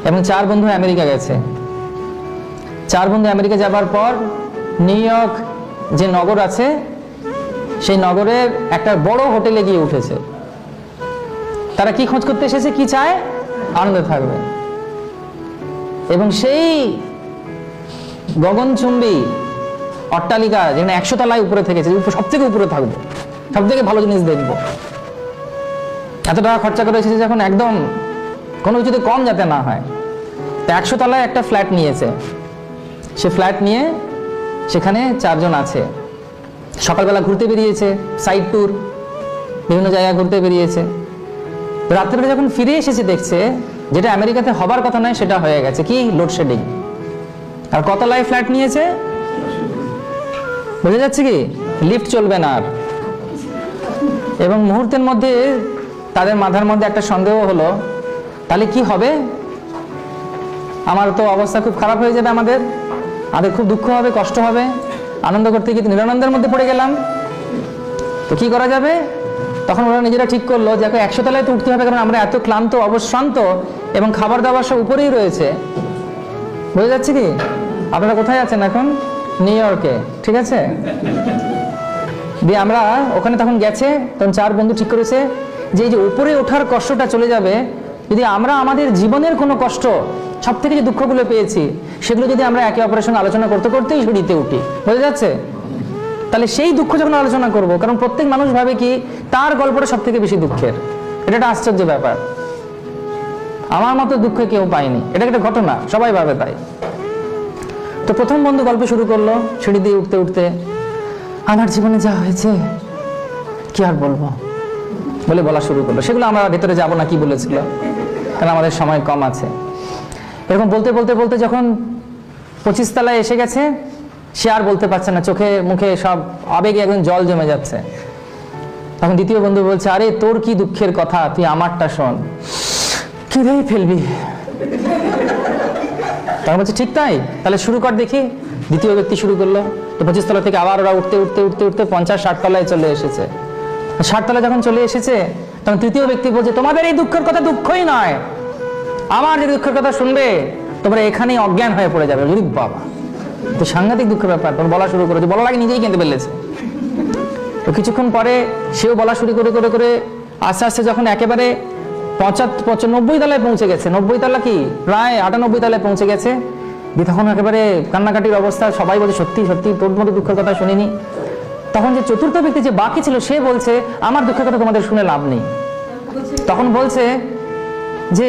এবং 4 বন্ধু আমেরিকা গেছে। 4 বন্ধু আমেরিকা যাবার পর নিউ ইয়র্ক যে নগর আছে সেই নগরের একটা বড় হোটেলে গিয়ে উঠেছে। তারা কি খোঁজ করতে এসেছে, কি চায়? আনন্দে থাকবে। এবং সেই গগনচুম্বী অট্টালিকা যেখানে 100 তলায় উপরে থেকেছে, সব থেকে উপরে থাকবো, সব থেকে ভালো জিনিস দেখবো, এত টাকা খরচা করে এসেছে যখন, একদম কোনো কিছুতে কম যাতে না হয়। তো 100 তলায় একটা ফ্ল্যাট নিয়েছে। সে ফ্ল্যাট নিয়ে সেখানে 4 জন আছে। সকালবেলা ঘুরতে বেরিয়েছে, সাইড ট্যুর, বিভিন্ন জায়গা ঘুরতে বেরিয়েছে। রাত্রেবেলা যখন ফিরে এসেছে দেখছে যেটা আমেরিকাতে হবার কথা নয় সেটা হয়ে গেছে। কি? লোডশেডিং। আর কত তলায় ফ্ল্যাট নিয়েছে? বোঝা যাচ্ছে কি? লিফট চলবে না আর। এবং মুহূর্তের মধ্যে তাদের মাথার মধ্যে একটা সন্দেহ হলো, তাহলে কি হবে? আমার তো অবস্থা খুব খারাপ হয়ে যাবে, আমাদের খুব দুঃখ হবে, কষ্ট হবে, আনন্দ করতে গিয়ে নিরানন্দের মধ্যে পড়ে গেলাম, তো কি করা যাবে? তখন ওরা নিজেরা ঠিক করলো যে 100 তলায় তো উঠতে হবে, কারণ আমরা এত ক্লান্ত, অবশ্রান্ত, এবং খাবার দাবার সব উপরেই রয়েছে। বোঝা যাচ্ছে কি? আপনারা কোথায় আছেন এখন? নিউ ইয়র্কে, ঠিক আছে? দিয়ে আমরা ওখানে তখন গেছে, তখন 4 বন্ধু ঠিক করেছে যে এই যে উপরে ওঠার কষ্টটা চলে যাবে, যদি আমরা আমাদের জীবনের কোনো কষ্ট, সব থেকে যে দুঃখগুলো পেয়েছি সেগুলো যদি আমরা একে অপরের সঙ্গে আলোচনা করতে করতেই সিঁড়িতে উঠি, বোঝা যাচ্ছে? তাহলে সেই দুঃখ যখন আলোচনা করব, কারণ প্রত্যেক মানুষ ভাবে কি তার গল্পটা সব থেকে বেশি দুঃখের। এটা একটা আশ্চর্য ব্যাপার। আমার মতো দুঃখ কেউ পায়নি, এটা একটা ঘটনা, সবাই ভাবে তাই। তো প্রথম বন্ধু গল্প শুরু করলো সিঁড়ি দিয়ে উঠতে উঠতে, আমার জীবনে যা হয়েছে কি আর বলবো বলে বলা শুরু করলো। সেগুলো আমরা ভেতরে যাবো না কি বলেছিল, কারণ আমাদের সময় কম আছে। এরকম বলতে বলতে বলতে যখন 25 তলায় এসে গেছে, সে আর বলতে পারছে না, চোখে মুখে সব আবেগে একদম জল জমে যাচ্ছে। তখন দ্বিতীয় বন্ধু বলছে, আরে তোর কি দুঃখের কথা, তুই আমারটা শোন, কিরেই ফেলবি। তখন বলছে ঠিক তাই, তাহলে শুরু কর দেখি। দ্বিতীয় ব্যক্তি শুরু করলো। তো 25 তলা থেকে আবার ওরা উঠতে উঠতে উঠতে উঠতে 50-60 তলায় চলে এসেছে। 60 তলায় যখন চলে এসেছে তখন তৃতীয় ব্যক্তি বলছে, তোমাদের এই দুঃখের কথা দুঃখই নয়, আমার যে দুঃখের কথা শুনবে তোমরা এখানেই অজ্ঞান হয়ে পড়ে যাবে। বাবা, তো সাংঘাতিক দুঃখের ব্যাপার। তখন বলা শুরু করেছে, বলার আগে নিজেই কেঁদে ফেলেছে। তো কিছুক্ষণ পরে সেও বলা শুরু করে করে করে আস্তে আস্তে যখন একেবারে 90 তলায় পৌঁছে গেছে, 90 তলা কি প্রায় 98 তলায় পৌঁছে গেছে, তখন একেবারে কান্নাকাটির অবস্থা। সবাই বলছে সত্যি সত্যি তোর মতো দুঃখের কথা শুনিনি। তখন যে চতুর্থ ব্যক্তি যে বাকি ছিল সে বলছে, আমার দুঃখের কথা তোমাদের শুনে লাভ নেই। তখন বলছে যে